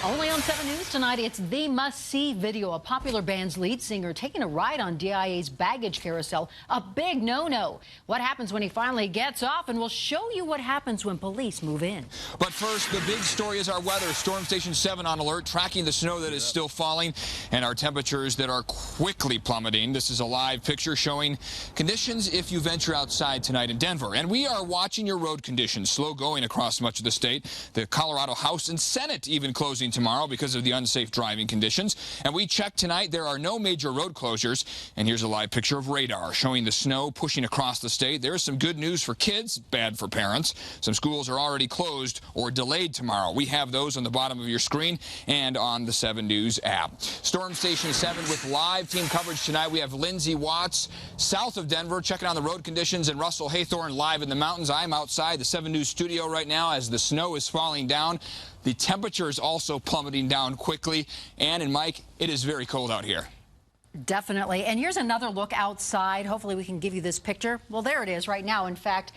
Only on 7 News tonight, it's the must-see video. A popular band's lead singer taking a ride on DIA's baggage carousel. A big no-no. What happens when he finally gets off? And we'll show you what happens when police move in. But first, the big story is our weather. Storm Station 7 on alert, tracking the snow that is still falling and our temperatures that are quickly plummeting. This is a live picture showing conditions if you venture outside tonight in Denver. And we are watching your road conditions. Slow going across much of the state. The Colorado House and Senate even closing tomorrow because of the unsafe driving conditions. And we checked tonight, there are no major road closures. And here's a live picture of radar showing the snow pushing across the state. There's some good news for kids, bad for parents. Some schools are already closed or delayed tomorrow. We have those on the bottom of your screen and on the 7 News app. Storm Station 7 with live team coverage tonight. We have Lindsay Watts south of Denver checking on the road conditions, and Russell Haythorne live in the mountains. I'm outside the 7 News studio right now as the snow is falling down. The temperature is also plummeting down quickly. Ann and Mike, it is very cold out here. Definitely. And here's another look outside. Hopefully we can give you this picture. Well, there it is right now, in fact.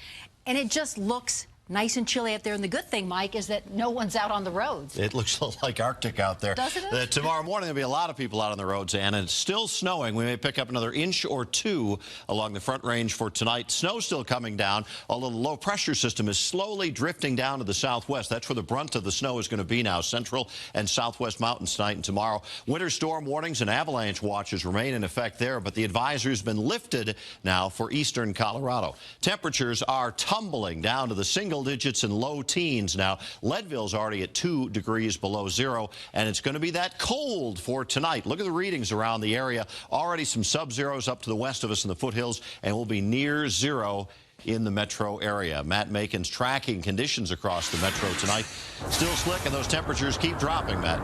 And it just looks nice and chilly out there. And the good thing, Mike, is that no one's out on the roads. It looks like Arctic out there. Doesn't it? Tomorrow morning, there'll be a lot of people out on the roads, Ann, and it's still snowing. We may pick up another inch or two along the Front Range for tonight. Snow still coming down, although the low-pressure system is slowly drifting down to the southwest. That's where the brunt of the snow is going to be now, central and southwest mountains tonight and tomorrow. Winter storm warnings and avalanche watches remain in effect there, but the advisory has been lifted now for eastern Colorado. Temperatures are tumbling down to the single digits and low teens now. Leadville's already at 2 degrees below zero, and it's going to be that cold for tonight. Look at the readings around the area. Already some sub-zeros up to the west of us in the foothills, and we'll be near zero in the metro area. Matt Makin's tracking conditions across the metro tonight. Still slick, and those temperatures keep dropping, Matt.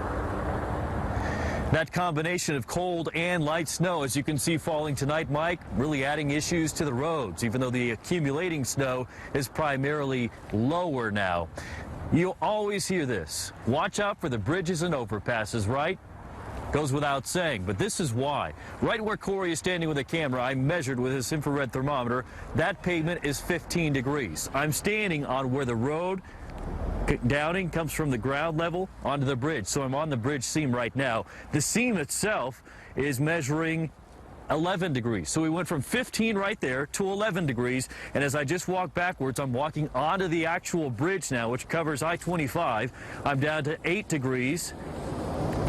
That combination of cold and light snow, as you can see falling tonight, Mike, really adding issues to the roads, even though the accumulating snow is primarily lower now. You'll always hear this. Watch out for the bridges and overpasses, right? Goes without saying, but this is why. Right where Corey is standing with the camera, I measured with his infrared thermometer. That pavement is 15 degrees. I'm standing on where the road downing comes from the ground level onto the bridge, so I'm on the bridge seam right now. The seam itself is measuring 11 degrees. So we went from 15 right there to 11 degrees, and as I just walked backwards, I'm walking onto the actual bridge now, which covers I-25. I'm down to 8 degrees.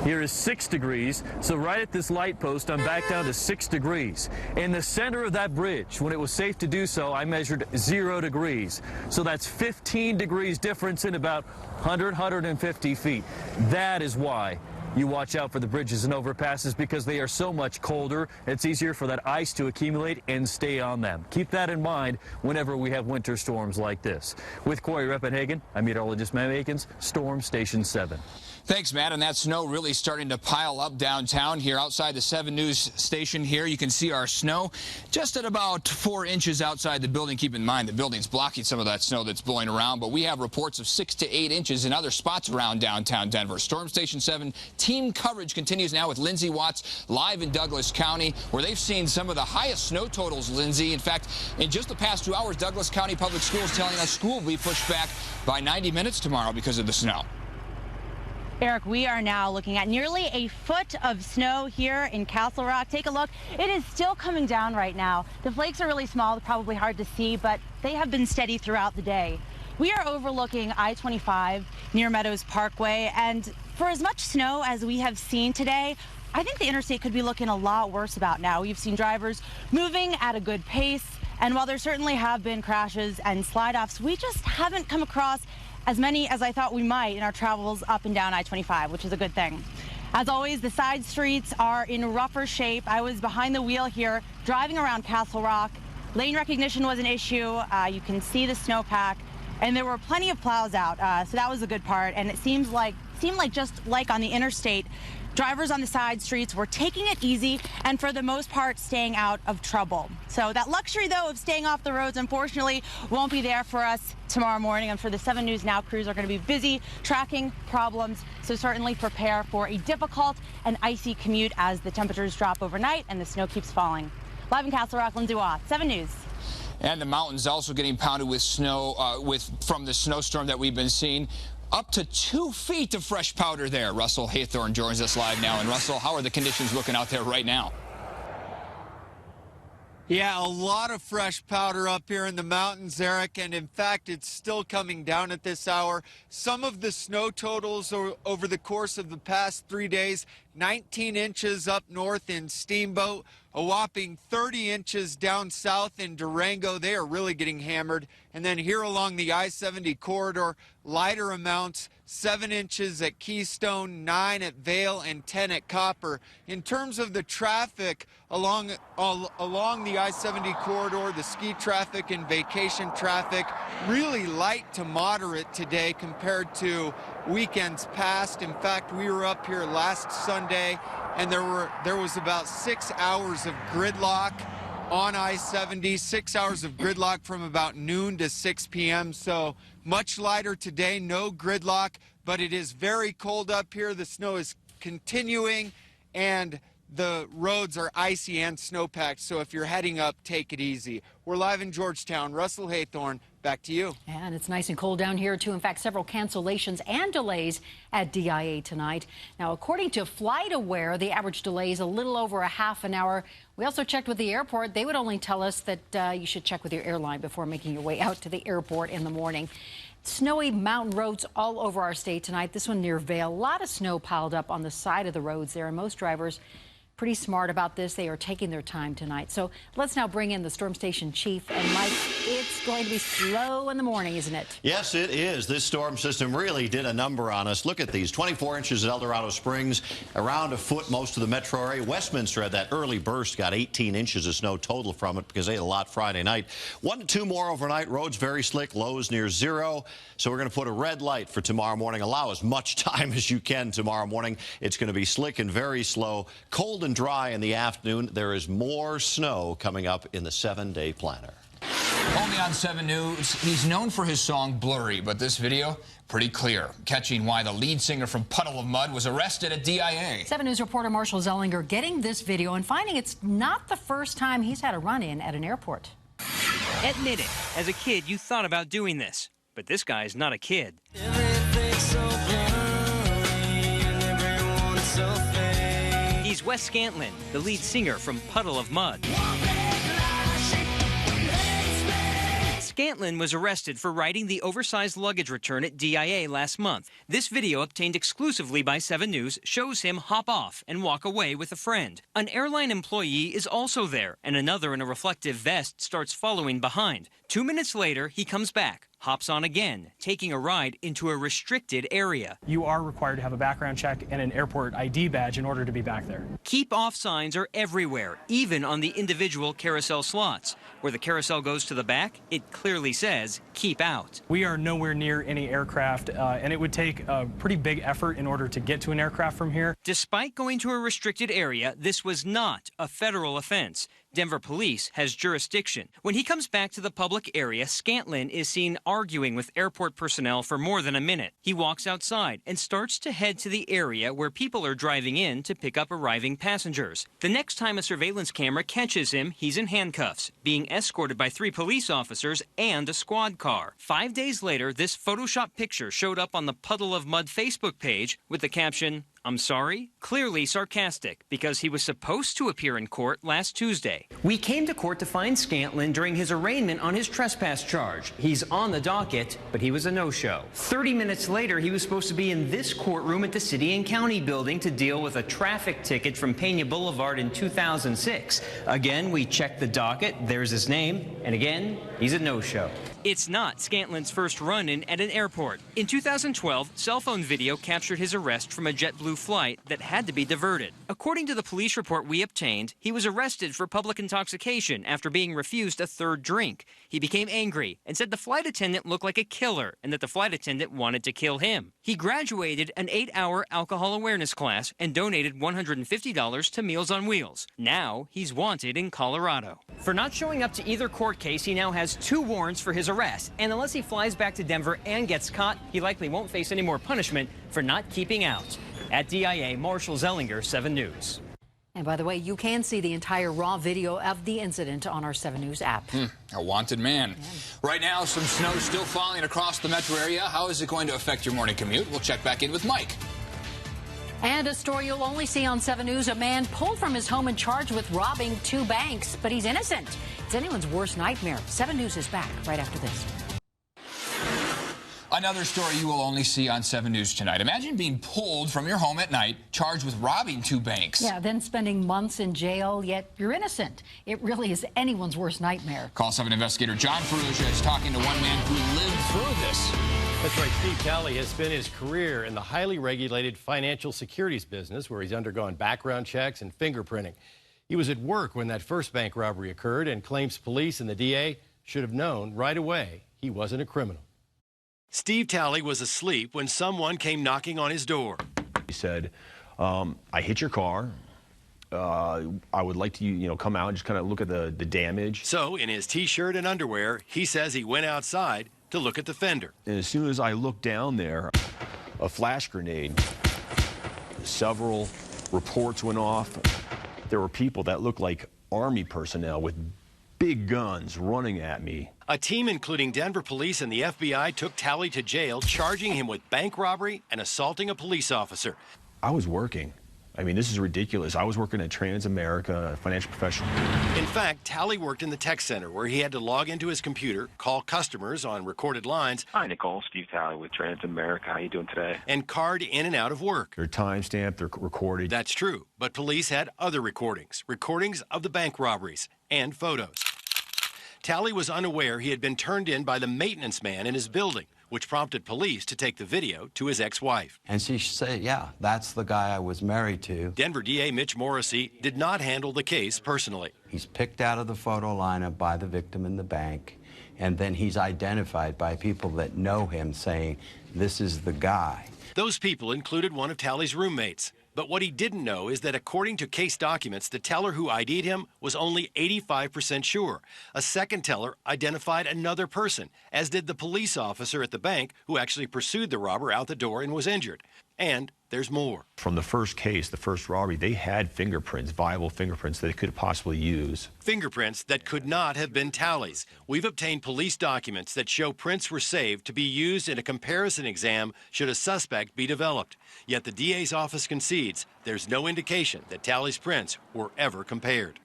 Here is 6 degrees, so right at this light post, I'm back down to 6 degrees. In the center of that bridge, when it was safe to do so, I measured 0 degrees. So that's 15 degrees difference in about 150 feet. That is why you watch out for the bridges and overpasses, because they are so much colder. It's easier for that ice to accumulate and stay on them. Keep that in mind whenever we have winter storms like this. With Corey Reppenhagen, I'm meteorologist Matt Akins, Storm Station 7. Thanks, Matt. And that snow really starting to pile up downtown here outside the 7 News station here. You can see our snow just at about 4 inches outside the building. Keep in mind the building's blocking some of that snow that's blowing around, but we have reports of 6 to 8 inches in other spots around downtown Denver. Storm Station 7 team coverage continues now with Lindsay Watts live in Douglas County, where they've seen some of the highest snow totals, Lindsay. In fact, in just the past 2 hours, Douglas County Public Schools telling us school will be pushed back by 90 minutes tomorrow because of the snow. Eric, we are now looking at nearly a foot of snow here in Castle Rock. Take a look. It is still coming down right now. The flakes are really small, probably hard to see, but they have been steady throughout the day. We are overlooking I-25 near Meadows Parkway, and for as much snow as we have seen today, I think the interstate could be looking a lot worse about now. We've seen drivers moving at a good pace, and while there certainly have been crashes and slide-offs, we just haven't come across as many as I thought we might in our travels up and down I-25, which is a good thing. As always, the side streets are in rougher shape. I was behind the wheel here, driving around Castle Rock. Lane recognition was an issue. You can see the snowpack, and there were plenty of plows out, so that was a good part. And it seemed like just like on the interstate, drivers on the side streets were taking it easy and for the most part staying out of trouble. So that luxury, though, of staying off the roads, unfortunately, won't be there for us tomorrow morning. I'm sure the 7 News Now crews are going to be busy tracking problems, so certainly prepare for a difficult and icy commute as the temperatures drop overnight and the snow keeps falling. Live in Castle Rock, Lindsay Watts, 7 News. And the mountains also getting pounded with snow from the snowstorm that we've been seeing. up to 2 feet of fresh powder there. Russell Haythorne joins us live now. And Russell, how are the conditions looking out there right now? Yeah, a lot of fresh powder up here in the mountains, Eric, and in fact, it's still coming down at this hour. Some of the snow totals over the course of the past 3 days, 19 inches up north in Steamboat, a whopping 30 inches down south in Durango. They are really getting hammered. And then here along the I-70 corridor, lighter amounts, 7 inches at Keystone, 9 at Vail, and 10 at Copper. In terms of the traffic along the I-70 corridor, the ski traffic and vacation traffic, really light to moderate today compared to weekends past. In fact, we were up here last Sunday, and there was about 6 hours of gridlock on I-70, 6 hours of gridlock from about noon to 6 p.m. So much lighter today, no gridlock, but it is very cold up here. The snow is continuing, and the roads are icy and snow-packed. So if you're heading up, take it easy. We're live in Georgetown. Russell Haythorne, back to you. And it's nice and cold down here, too. In fact, several cancellations and delays at DIA tonight. Now, according to FlightAware, the average delay is a little over a half an hour. We also checked with the airport. They would only tell us that you should check with your airline before making your way out to the airport in the morning. Snowy mountain roads all over our state tonight. This one near Vail. A lot of snow piled up on the side of the roads there, and most drivers pretty smart about this. They are taking their time tonight. So let's now bring in the storm station chief. And Mike, it's going to be slow in the morning, isn't it? Yes, it is. This storm system really did a number on us. Look at these. 24 inches at El Dorado Springs, around a foot most of the metro area. Westminster had that early burst, got 18 inches of snow total from it because they had a lot Friday night. 1 to 2 more overnight. Roads very slick, lows near 0. So we're going to put a red light for tomorrow morning. Allow as much time as you can tomorrow morning. It's going to be slick and very slow. Cold and dry in the afternoon. There is more snow coming up in the 7-day planner. Only on 7 News, he's known for his song Blurry, but this video, pretty clear, catching why the lead singer from Puddle of Mud was arrested at DIA. 7 News reporter Marshall Zellinger getting this video and finding it's not the first time he's had a run-in at an airport. Admit it, as a kid you thought about doing this, but this guy's not a kid. He's Wes Scantlin, the lead singer from Puddle of Mud. Scantlin was arrested for writing the oversized luggage return at DIA last month. This video, obtained exclusively by 7 News, shows him hop off and walk away with a friend. An airline employee is also there, and another in a reflective vest starts following behind. 2 minutes later, he comes back, hops on again, taking a ride into a restricted area. You are required to have a background check and an airport ID badge in order to be back there. Keep off signs are everywhere, even on the individual carousel slots. Where the carousel goes to the back, it clearly says, keep out. We are nowhere near any aircraft, and it would take a pretty big effort in order to get to an aircraft from here. Despite going to a restricted area, this was not a federal offense. Denver police has jurisdiction. When he comes back to the public area, Scantlin is seen arguing with airport personnel for more than a minute. He walks outside and starts to head to the area where people are driving in to pick up arriving passengers. The next time a surveillance camera catches him, he's in handcuffs, being escorted by 3 police officers and a squad car. 5 days later, this Photoshop picture showed up on the Puddle of Mud Facebook page with the caption, "I'm sorry?" Clearly sarcastic, because he was supposed to appear in court last Tuesday. We came to court to find Scantlin during his arraignment on his trespass charge. He's on the docket, but he was a no-show. 30 minutes later, he was supposed to be in this courtroom at the City and County building to deal with a traffic ticket from Pena Boulevard in 2006. Again, we checked the docket. There's his name. And again, he's a no-show. It's not Scantlin's first run-in at an airport. In 2012, cell phone video captured his arrest from a JetBlue flight that had to be diverted. According to the police report we obtained, he was arrested for public intoxication after being refused a 3rd drink. He became angry and said the flight attendant looked like a killer and that the flight attendant wanted to kill him. He graduated an 8-hour alcohol awareness class and donated $150 to Meals on Wheels. Now he's wanted in Colorado. For not showing up to either court case, he now has 2 warrants for his arrest. And unless he flies back to Denver and gets caught, he likely won't face any more punishment for not keeping out. At DIA, Marshall Zellinger, 7 News. And by the way, you can see the entire raw video of the incident on our 7 News app. A wanted man. Right now, some snow still falling across the metro area. How is it going to affect your morning commute? We'll check back in with Mike. And a story you'll only see on 7 News. A man pulled from his home and charged with robbing 2 banks, but he's innocent. It's anyone's worst nightmare. 7 News is back right after this. Another story you will only see on 7 News tonight. Imagine being pulled from your home at night, charged with robbing 2 banks. Yeah, then spending months in jail, yet you're innocent. It really is anyone's worst nightmare. Call 7 investigator John Ferrugia is talking to one man who lived through this. That's right. Steve Talley has spent his career in the highly regulated financial securities business, where he's undergone background checks and fingerprinting. He was at work when that first bank robbery occurred and claims police and the DA should have known right away he wasn't a criminal. Steve Talley was asleep when someone came knocking on his door. He said, I hit your car. I would like to, come out and just kind of look at the damage. So in his T-shirt and underwear, he says he went outside to look at the fender. And as soon as I looked down there, a flash grenade, several reports went off. There were people that looked like Army personnel with big guns running at me. A team including Denver police and the FBI took Talley to jail, charging him with bank robbery and assaulting a police officer. I was working. I mean, this is ridiculous. I was working at Transamerica, a financial professional. In fact, Talley worked in the tech center where he had to log into his computer, call customers on recorded lines. Hi, Nicole. Steve Talley with Transamerica. How you doing today? And card in and out of work. They're timestamped, they're recorded. That's true, but police had other recordings of the bank robberies and photos. Talley was unaware he had been turned in by the maintenance man in his building, which prompted police to take the video to his ex-wife. And she said, yeah, that's the guy I was married to. Denver DA Mitch Morrissey did not handle the case personally. He's picked out of the photo lineup by the victim in the bank, and then he's identified by people that know him saying, this is the guy. Those people included one of Talley's roommates. But what he didn't know is that according to case documents, the teller who ID'd him was only 85% sure. A second teller identified another person, as did the police officer at the bank who actually pursued the robber out the door and was injured. And there's more. From the first case, the first robbery, they had fingerprints, viable fingerprints that they could possibly use. Fingerprints that could not have been Talley's. We've obtained police documents that show prints were saved to be used in a comparison exam should a suspect be developed. Yet the DA's office concedes there's no indication that Talley's prints were ever compared.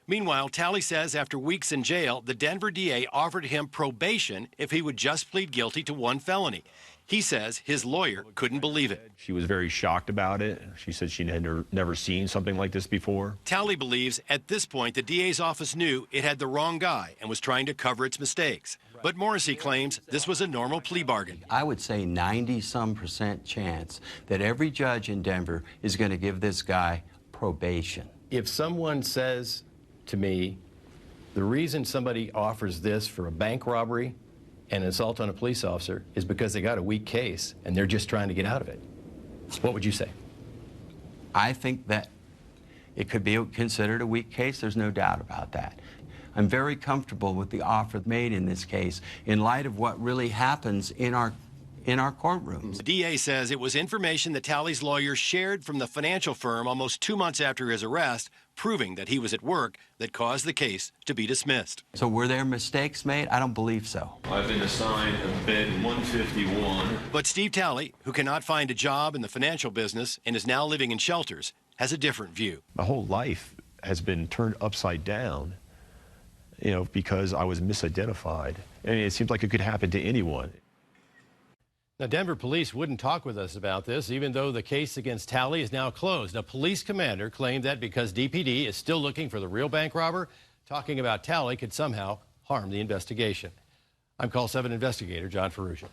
Meanwhile, Talley says after weeks in jail, the Denver DA offered him probation if he would just plead guilty to 1 felony. He says his lawyer couldn't believe it. She was very shocked about it. She said she had never seen something like this before. Talley believes at this point the DA's office knew it had the wrong guy and was trying to cover its mistakes. But Morrissey claims this was a normal plea bargain. I would say 90-some% chance that every judge in Denver is going to give this guy probation. If someone says to me, the reason somebody offers this for a bank robbery and assault on a police officer is because they got a weak case and they're just trying to get out of it, what would you say? I think that it could be considered a weak case. There's no doubt about that. I'm very comfortable with the offer made in this case in light of what really happens in our courtrooms. The DA says it was information that Talley's lawyer shared from the financial firm almost 2 months after his arrest, proving that he was at work, that caused the case to be dismissed. So were there mistakes made? I don't believe so. I've been assigned a bed 151. But Steve Talley, who cannot find a job in the financial business and is now living in shelters, has a different view. My whole life has been turned upside down, because I was misidentified. And it seems like it could happen to anyone. Now, Denver police wouldn't talk with us about this, even though the case against Talley is now closed. A police commander claimed that because DPD is still looking for the real bank robber, talking about Talley could somehow harm the investigation. I'm Call 7 investigator John Ferrugia.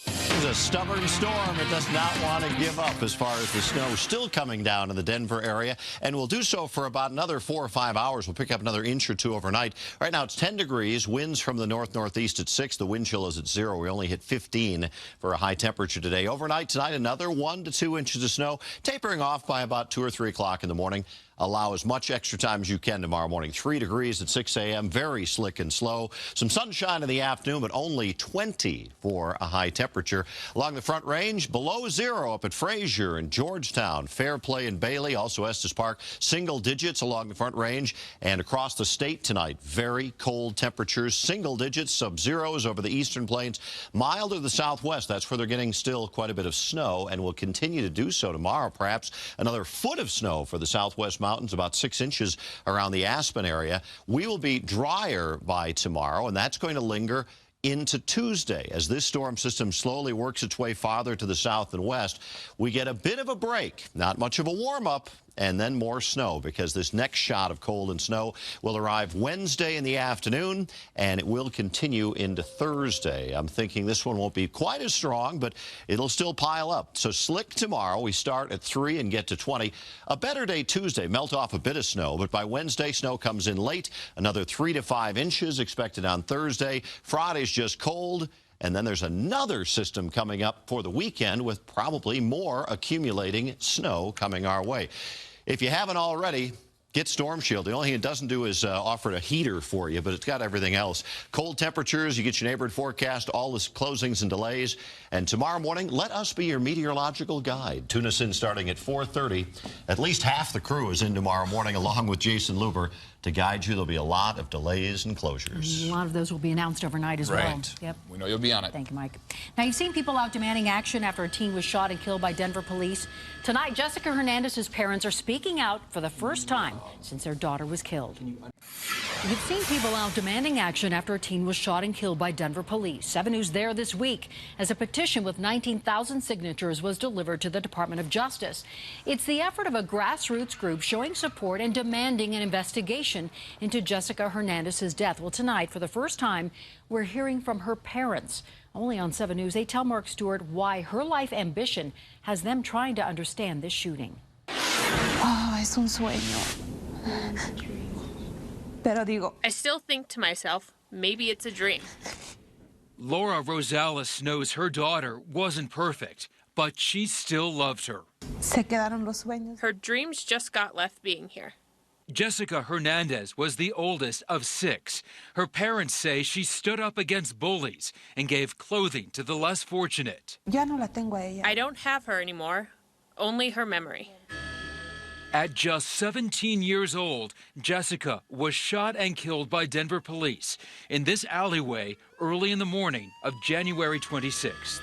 It's a stubborn storm. It does not want to give up as far as the snow still coming down in the Denver area, and will do so for about another 4 or 5 hours. We'll pick up another inch or 2 overnight. Right now it's 10 degrees, winds from the north-northeast at 6. The wind chill is at 0. We only hit 15 for a high temperature today. Overnight tonight, another 1 to 2 inches of snow, tapering off by about 2 or 3 o'clock in the morning. allow as much extra time as you can tomorrow morning. 3 degrees at 6 a.m., very slick and slow. Some sunshine in the afternoon, but only 20 for a high temperature. Along the Front Range, below zero up at Fraser and Georgetown, Fairplay and Bailey, also Estes Park, single digits along the Front Range. And across the state tonight, very cold temperatures, single digits, sub-zeros over the eastern plains, mild to the southwest. That's where they're getting still quite a bit of snow and will continue to do so tomorrow. Perhaps another foot of snow for the southwest mountains, about 6 inches around the Aspen area. We will be drier by tomorrow, and that's going to linger into Tuesday. As this storm system slowly works its way farther to the south and west, we get a bit of a break, not much of a warm-up, and then more snow, because this next shot of cold and snow will arrive Wednesday in the afternoon, and it will continue into Thursday. I'm thinking this one won't be quite as strong, but it'll still pile up. So slick tomorrow. We start at 3 and get to 20. A better day Tuesday, melt off a bit of snow, but by Wednesday, snow comes in late. Another 3 to 5 inches expected on Thursday. Friday's just cold. And then there's another system coming up for the weekend with probably more accumulating snow coming our way. If you haven't already, get Storm Shield. The only thing it doesn't do is offer a heater for you, but it's got everything else. Cold temperatures, you get your neighborhood forecast, all the closings and delays. And tomorrow morning, let us be your meteorological guide. Tune us in starting at 4:30. At least half the crew is in tomorrow morning, along with Jason Luber, to guide you. There'll be a lot of delays and closures. A lot of those will be announced overnight as well. Yep. We know you'll be on it. Thank you, Mike. Now, you've seen people out demanding action after a teen was shot and killed by Denver police. Tonight, Jessica Hernandez's parents are speaking out for the first time since their daughter was killed. You've seen people out demanding action after a teen was shot and killed by Denver police. 7 News there this week as a petition with 19,000 signatures was delivered to the Department of Justice. It's the effort of a grassroots group showing support and demanding an investigation into Jessica Hernandez's death. Well, tonight, for the first time, we're hearing from her parents. Only on 7 News, they tell Mark Stewart why her life ambition has them trying to understand this shooting. Oh, es un sueño. Pero digo, I still think to myself, maybe it's a dream. Laura Rosales knows her daughter wasn't perfect, but she still loved her. Se quedaron los sueños. Her dreams just got left being here. Jessica Hernandez was the oldest of 6. Her parents say she stood up against bullies and gave clothing to the less fortunate. Ya no la tengo a ella. I don't have her anymore, only her memory. At just 17 years old, Jessica was shot and killed by Denver police in this alleyway early in the morning of January 26th.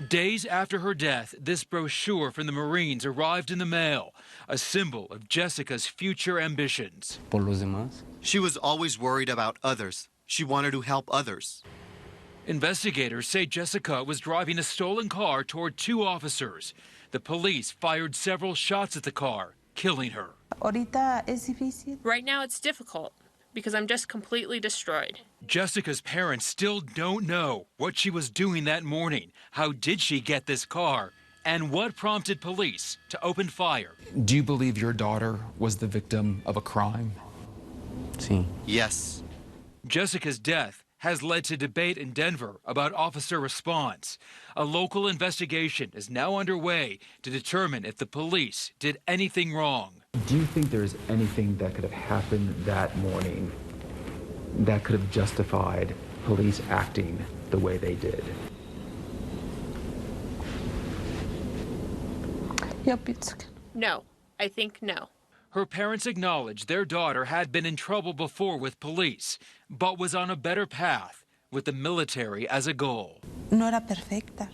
Days after her death, this brochure from the Marines arrived in the mail, a symbol of Jessica's future ambitions. Por los demás. She was always worried about others. She wanted to help others. Investigators say Jessica was driving a stolen car toward 2 officers. The police fired several shots at the car, killing her. Ahorita es difícil. Right now it's difficult because I'm just completely destroyed. Jessica's parents still don't know what she was doing that morning. How did she get this car? And what prompted police to open fire? Do you believe your daughter was the victim of a crime? Sí. Yes. Jessica's death has led to debate in Denver about officer response. A local investigation is now underway to determine if the police did anything wrong. Do you think there's anything that could have happened that morning that could have justified police acting the way they did? No, I think no. Her parents acknowledged their daughter had been in trouble before with police, but was on a better path with the military as a goal. No era perfecta.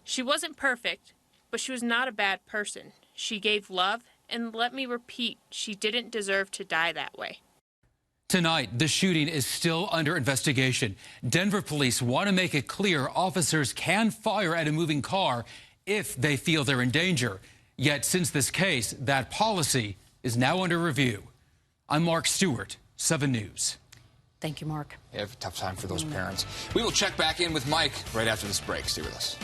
She wasn't perfect, but she was not a bad person. She gave love, and let me repeat, she didn't deserve to die that way. Tonight, the shooting is still under investigation. Denver police want to make it clear officers can fire at a moving car if they feel they're in danger. Yet since this case, that policy is now under review. I'm Mark Stewart, 7 News. Thank you, Mark. Yeah, tough time for those parents. We will check back in with Mike right after this break. Stay with us.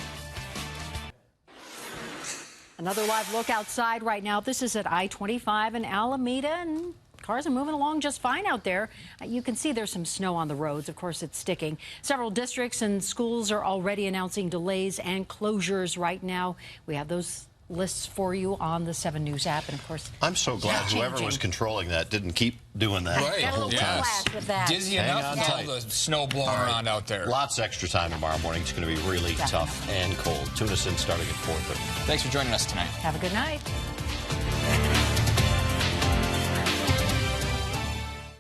Another live look outside right now. This is at I-25 in Alameda, and cars are moving along just fine out there. You can see there's some snow on the roads. Of course, it's sticking. Several districts and schools are already announcing delays and closures right now. We have those lists for you on the 7 News app. And, of course, I'm so glad whoever was controlling that didn't keep doing that Right. the whole time. with that. Dizzy enough with all the snow blowing around out there. Lots of extra time tomorrow morning. It's going to be really tough and cold. Tune us in starting at 4:30. Thanks for joining us tonight. Have a good night.